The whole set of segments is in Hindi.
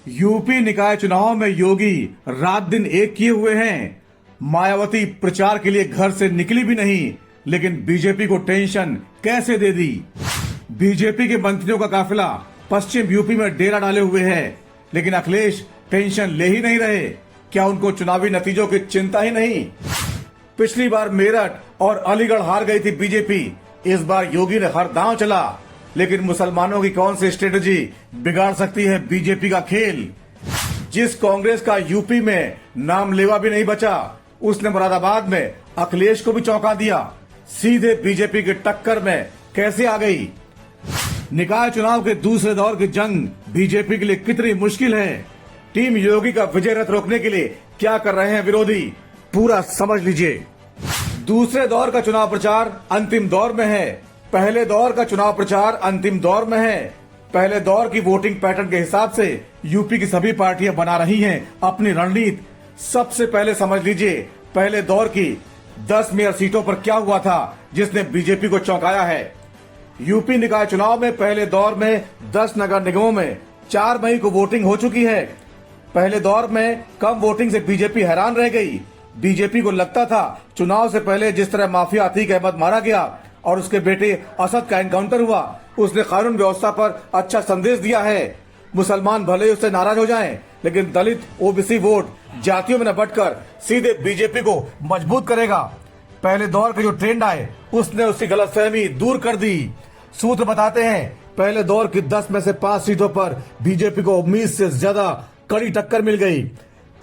यूपी निकाय चुनाव में योगी रात दिन एक किए हुए हैं। मायावती प्रचार के लिए घर से निकली भी नहीं, लेकिन बीजेपी को टेंशन कैसे दे दी। बीजेपी के मंत्रियों का काफिला पश्चिम यूपी में डेरा डाले हुए है, लेकिन अखिलेश टेंशन ले ही नहीं रहे। क्या उनको चुनावी नतीजों की चिंता ही नहीं? पिछली बार मेरठ और अलीगढ़ हार गई थी बीजेपी, इस बार योगी ने हर दांव चला। लेकिन मुसलमानों की कौन सी स्ट्रेटजी बिगाड़ सकती है बीजेपी का खेल? जिस कांग्रेस का यूपी में नाम लेवा भी नहीं बचा, उसने मुरादाबाद में अखिलेश को भी चौंका दिया। सीधे बीजेपी की टक्कर में कैसे आ गई? निकाय चुनाव के दूसरे दौर की जंग बीजेपी के लिए कितनी मुश्किल है? टीम योगी का विजय रथ रोकने के लिए क्या कर रहे हैं विरोधी? पूरा समझ लीजिए। दूसरे दौर का चुनाव प्रचार अंतिम दौर में है। पहले दौर का चुनाव प्रचार अंतिम दौर में है। पहले दौर की वोटिंग पैटर्न के हिसाब से यूपी की सभी पार्टियां बना रही हैं अपनी रणनीति। सबसे पहले समझ लीजिए पहले दौर की 10 मेयर सीटों पर क्या हुआ था जिसने बीजेपी को चौंकाया है। यूपी निकाय चुनाव में पहले दौर में 10 नगर निगमों में 4 मई को वोटिंग हो चुकी है। पहले दौर में कम वोटिंग से बीजेपी हैरान रह गई। बीजेपी को लगता था चुनाव से पहले जिस तरह माफिया अतीक अहमद मारा गया और उसके बेटे असद का एनकाउंटर हुआ, उसने कानून व्यवस्था पर अच्छा संदेश दिया है। मुसलमान भले उससे नाराज हो जाएं, लेकिन दलित ओबीसी वोट जातियों में न बंटकर सीधे बीजेपी को मजबूत करेगा। पहले दौर के जो ट्रेंड आए उसने उसकी गलतफहमी दूर कर दी। सूत्र बताते हैं पहले दौर की 10 में से 5 सीटों पर बीजेपी को उम्मीद से ज्यादा कड़ी टक्कर मिल गई।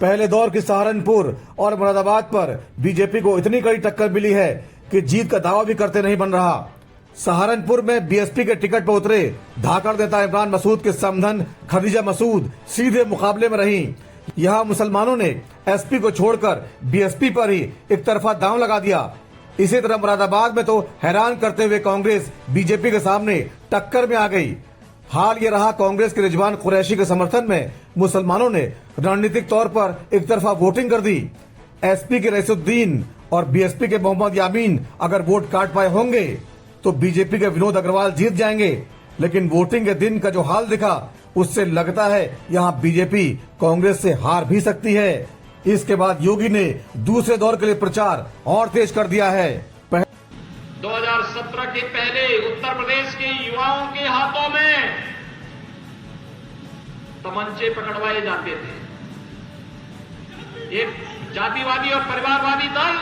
पहले दौर की सहारनपुर और मुरादाबाद पर बीजेपी को इतनी कड़ी टक्कर मिली है कि जीत का दावा भी करते नहीं बन रहा। सहारनपुर में बीएसपी के टिकट पर उतरे धाकड़ नेता इमरान मसूद के समधन खदीजा मसूद सीधे मुकाबले में रही। यहाँ मुसलमानों ने एसपी को छोड़कर बीएसपी पर ही एक तरफा दांव लगा दिया। इसी तरह मुरादाबाद में तो हैरान करते हुए कांग्रेस बीजेपी के सामने टक्कर में आ गई। हाल ये रहा कांग्रेस के रिजवान कुरैशी के समर्थन में मुसलमानों ने रणनीतिक तौर पर एक तरफा वोटिंग कर दी। एसपी के रईसुद्दीन और बीएसपी के मोहम्मद यामीन अगर वोट काट पाए होंगे तो बीजेपी के विनोद अग्रवाल जीत जाएंगे। लेकिन वोटिंग के दिन का जो हाल दिखा उससे लगता है यहाँ बीजेपी कांग्रेस से हार भी सकती है। इसके बाद योगी ने दूसरे दौर के लिए प्रचार और तेज कर दिया है। 2017 के पहले उत्तर प्रदेश के युवाओं के हाथों में तमंचे पकड़वाए जाते थे। एक जातिवादी और परिवारवादी दल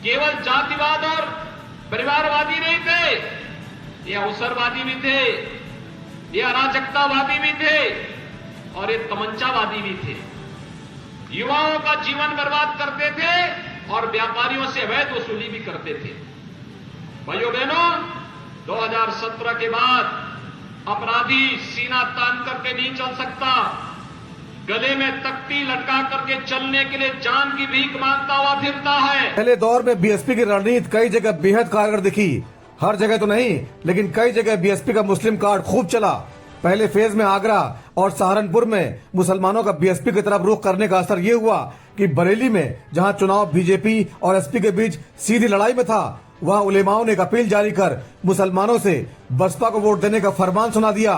केवल जातिवाद और परिवारवादी नहीं थे, ये अवसरवादी भी थे, ये अराजकतावादी भी थे और ये तमंचावादी भी थे। युवाओं का जीवन बर्बाद करते थे और व्यापारियों से अवैध वसूली भी करते थे। भाइयों बहनों, 2017 के बाद अपराधी सीना तान करके नहीं चल सकता, गले में तख्ती लटका करके चलने के लिए जान की भीख मांगता हुआ फिरता है। पहले दौर में बीएसपी की रणनीति कई जगह बेहद कारगर दिखी। हर जगह तो नहीं, लेकिन कई जगह बीएसपी का मुस्लिम कार्ड खूब चला। पहले फेज में आगरा और सहारनपुर में मुसलमानों का बीएसपी की तरफ रुख करने का असर ये हुआ कि बरेली में जहां चुनाव बीजेपी और एसपी के बीच सीधी लड़ाई में था, वहां उलेमाओं ने एक अपील जारी कर मुसलमानों से बसपा को वोट देने का फरमान सुना दिया।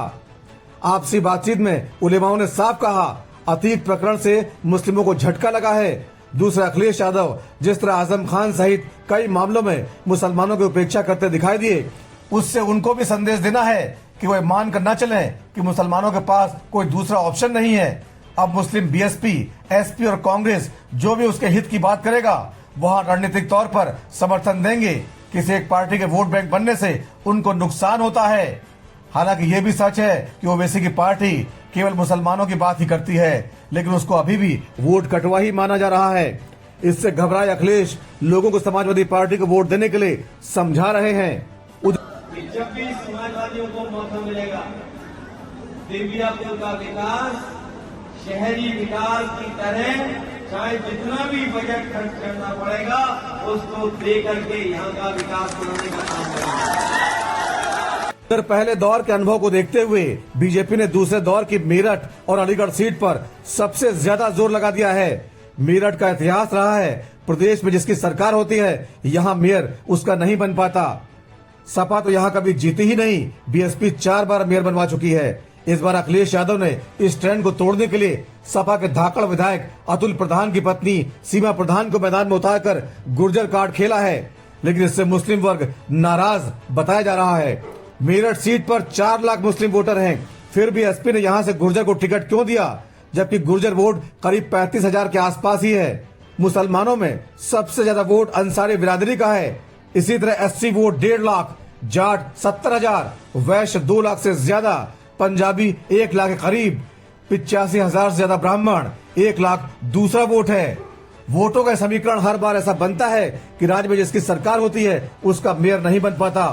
आपसी बातचीत में उलेमाओं ने साफ कहा अतीक प्रकरण से मुस्लिमों को झटका लगा है। दूसरा अखिलेश यादव जिस तरह आजम खान सहित कई मामलों में मुसलमानों की उपेक्षा करते दिखाई दिए, उससे उनको भी संदेश देना है कि वह मान कर न चले कि मुसलमानों के पास कोई दूसरा ऑप्शन नहीं है। अब मुस्लिम बीएसपी, एसपी और कांग्रेस जो भी उसके हित की बात करेगा वहां रणनीतिक तौर पर समर्थन देंगे। किसी एक पार्टी के वोट बैंक बनने से उनको नुकसान होता है। हालांकि ये भी सच है कि ओवैसी की पार्टी केवल मुसलमानों की बात ही करती है, लेकिन उसको अभी भी वोट कटवा ही माना जा रहा है। इससे घबराए अखिलेश लोगों को समाजवादी पार्टी को वोट देने के लिए समझा रहे हैं। जब भी समाजवादियों को मौका मिलेगा, देवियापुर का विकास शहरी विकास की तरह चाहे जितना भी बजट खर्च करना पड़ेगा उसको दे करके यहाँ का विकास बनाने का काम करेगा। पहले दौर के अनुभव को देखते हुए बीजेपी ने दूसरे दौर की मेरठ और अलीगढ़ सीट पर सबसे ज्यादा जोर लगा दिया है। मेरठ का इतिहास रहा है, प्रदेश में जिसकी सरकार होती है यहाँ मेयर उसका नहीं बन पाता। सपा तो यहाँ कभी जीती ही नहीं। बीएसपी 4 बार मेयर बनवा चुकी है। इस बार अखिलेश यादव ने इस ट्रेंड को तोड़ने के लिए सपा के धाकड़ विधायक अतुल प्रधान की पत्नी सीमा प्रधान को मैदान में उतारकर गुर्जर कार्ड खेला है, लेकिन इससे मुस्लिम वर्ग नाराज बताया जा रहा है। मेरठ सीट पर 4 लाख मुस्लिम वोटर हैं, फिर भी एसपी ने यहां से गुर्जर को टिकट क्यों दिया, जबकि गुर्जर वोट करीब 35,000 के आसपास ही है। मुसलमानों में सबसे ज्यादा वोट अंसारी बिरादरी का है। इसी तरह एससी वोट 1.5 लाख, जाट 70,000, वैश्य 2 लाख से ज्यादा, पंजाबी 1 लाख के करीब, 85,000 से ज्यादा ब्राह्मण, 1 लाख दूसरा वोट है। वोटों का समीकरण हर बार ऐसा बनता है कि राज्य में जिसकी सरकार होती है उसका मेयर नहीं बन पाता।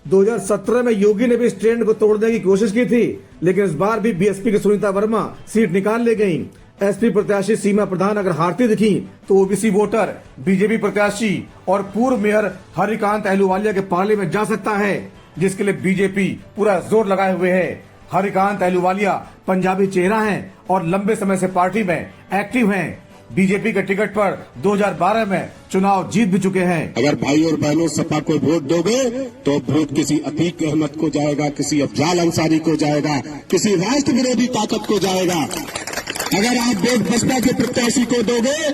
2017 में योगी ने भी इस ट्रेंड को तोड़ने की कोशिश की थी, लेकिन इस बार भी बीएसपी की सुनीता वर्मा सीट निकाल ले गयी। एसपी प्रत्याशी सीमा प्रधान अगर हारती दिखी तो ओबीसी वोटर बीजेपी प्रत्याशी और पूर्व मेयर हरिकांत अहलूवालिया के पाले में जा सकता है, जिसके लिए बीजेपी पूरा जोर लगाए हुए है। हरिकांत अहलूवालिया पंजाबी चेहरा हैं और लंबे समय से पार्टी में एक्टिव हैं। बीजेपी के टिकट पर 2012 में चुनाव जीत भी चुके हैं। अगर भाई और बहनों सपा को वोट दोगे तो वोट किसी अतीक अहमद को जाएगा, किसी अफजाल अंसारी को जाएगा, किसी राष्ट्र विरोधी ताकत को जाएगा। अगर आप वोट बसपा के प्रत्याशी को दोगे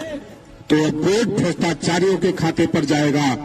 तो वोट भ्रष्टाचारियों के खाते पर जाएगा,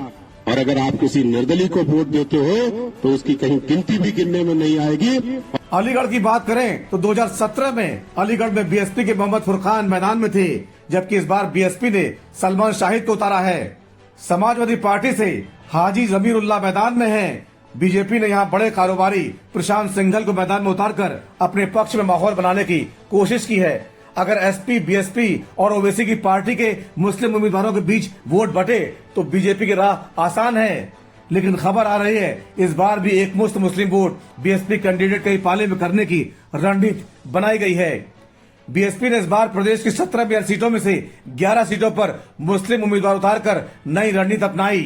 और अगर आप किसी निर्दलीय को वोट देते हो तो उसकी कहीं गिनती भी गिनने में नहीं आएगी। अलीगढ़ की बात करें तो 2017 में अलीगढ़ में बीएसपी के मोहम्मद फुरकान मैदान में थे, जबकि इस बार बीएसपी ने सलमान शाहिद को उतारा है। समाजवादी पार्टी से हाजी जमीरुल्लाह मैदान में है। बीजेपी ने यहां बड़े कारोबारी प्रशांत सिंघल को मैदान में उतारकर अपने पक्ष में माहौल बनाने की कोशिश की है। अगर एसपी, बीएसपी और ओवैसी की पार्टी के मुस्लिम उम्मीदवारों के बीच वोट बटे तो बीजेपी की राह आसान है, लेकिन खबर आ रही है इस बार भी एक मुश्त मुस्लिम वोट बीएसपी कैंडिडेट के पाले में करने की रणनीति बनाई गई है। बीएसपी ने इस बार प्रदेश की 17 मेयर सीटों में से 11 सीटों पर मुस्लिम उम्मीदवार उतारकर नई रणनीति अपनाई।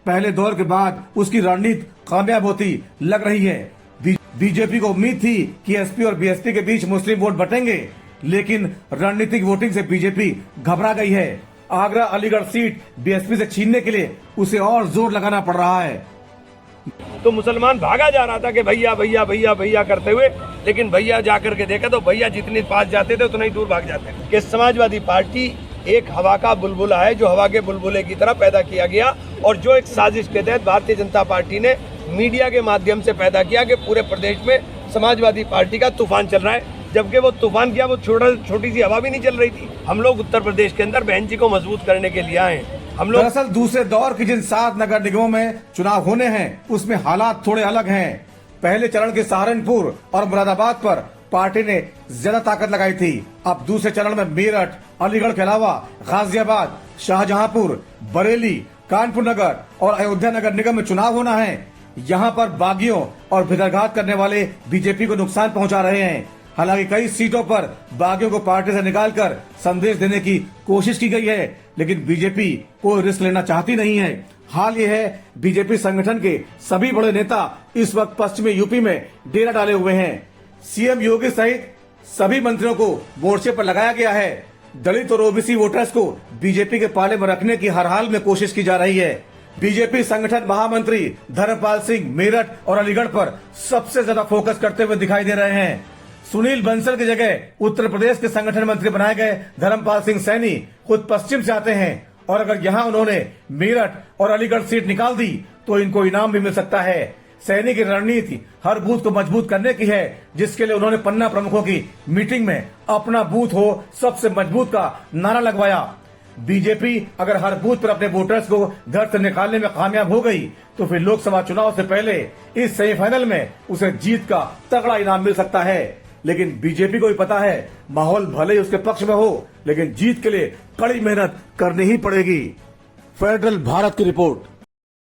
पहले दौर के बाद उसकी रणनीति कामयाब होती लग रही है। बीजेपी को उम्मीद थी कि एसपी और बीएसपी के बीच मुस्लिम वोट बटेंगे, लेकिन रणनीतिक वोटिंग से बीजेपी घबरा गई है। आगरा अलीगढ़ सीट बीएसपी से छीनने के लिए उसे और जोर लगाना पड़ रहा है। तो मुसलमान भागा जा रहा था कि भैया भैया भैया भैया करते हुए, लेकिन भैया जाकर के देखा तो भैया जितने पास जाते थे उतना ही दूर भाग जाते थे। कि समाजवादी पार्टी एक हवा का बुलबुला है जो हवा के बुलबुले की तरह पैदा किया गया, और जो एक साजिश के तहत भारतीय जनता पार्टी ने मीडिया के माध्यम से पैदा किया कि पूरे प्रदेश में समाजवादी पार्टी का तूफान चल रहा है। जबकि वो तूफान क्या, वो छोटी सी हवा भी नहीं चल रही थी। हम लोग उत्तर प्रदेश के अंदर बहन जी को मजबूत करने के लिए आए हैं। हम लोग दरअसल दूसरे दौर की जिन 7 नगर निगमों में चुनाव होने हैं उसमें हालात थोड़े अलग हैं। पहले चरण के सहारनपुर और मुरादाबाद पर पार्टी ने ज्यादा ताकत लगाई थी। अब दूसरे चरण में मेरठ, अलीगढ़ के अलावा गाजियाबाद, शाहजहांपुर, बरेली, कानपुर नगर और अयोध्या नगर निगम में चुनाव होना है। यहाँ पर बागियों और भितरघात करने वाले बीजेपी को नुकसान पहुँचा रहे हैं। हालांकि कई सीटों पर बागियों को पार्टी से निकालकर संदेश देने की कोशिश की गई है, लेकिन बीजेपी कोई रिस्क लेना चाहती नहीं है। हाल ये है, बीजेपी संगठन के सभी बड़े नेता इस वक्त पश्चिमी यूपी में डेरा डाले हुए हैं। सीएम योगी सहित सभी मंत्रियों को मोर्चे पर लगाया गया है। दलित और ओबीसी वोटर्स को बीजेपी के पाले में रखने की हर हाल में कोशिश की जा रही है। बीजेपी संगठन महामंत्री धर्मपाल सिंह मेरठ और अलीगढ़ पर सबसे ज्यादा फोकस करते हुए दिखाई दे रहे हैं। सुनील बंसल की जगह उत्तर प्रदेश के संगठन मंत्री बनाए गए धर्मपाल सिंह सैनी खुद पश्चिम से आते हैं, और अगर यहाँ उन्होंने मेरठ और अलीगढ़ सीट निकाल दी तो इनको इनाम भी मिल सकता है। सैनी की रणनीति हर बूथ को मजबूत करने की है, जिसके लिए उन्होंने पन्ना प्रमुखों की मीटिंग में अपना बूथ हो सबसे मजबूत का नारा लगवाया। बीजेपी अगर हर बूथ पर अपने वोटर्स को घर से निकालने में कामयाब हो गई तो फिर लोकसभा चुनाव से पहले इस सेमीफाइनल में उसे जीत का तगड़ा इनाम मिल सकता है। लेकिन बीजेपी को भी पता है माहौल भले ही उसके पक्ष में हो, लेकिन जीत के लिए कड़ी मेहनत करनी ही पड़ेगी। फेडरल भारत की रिपोर्ट।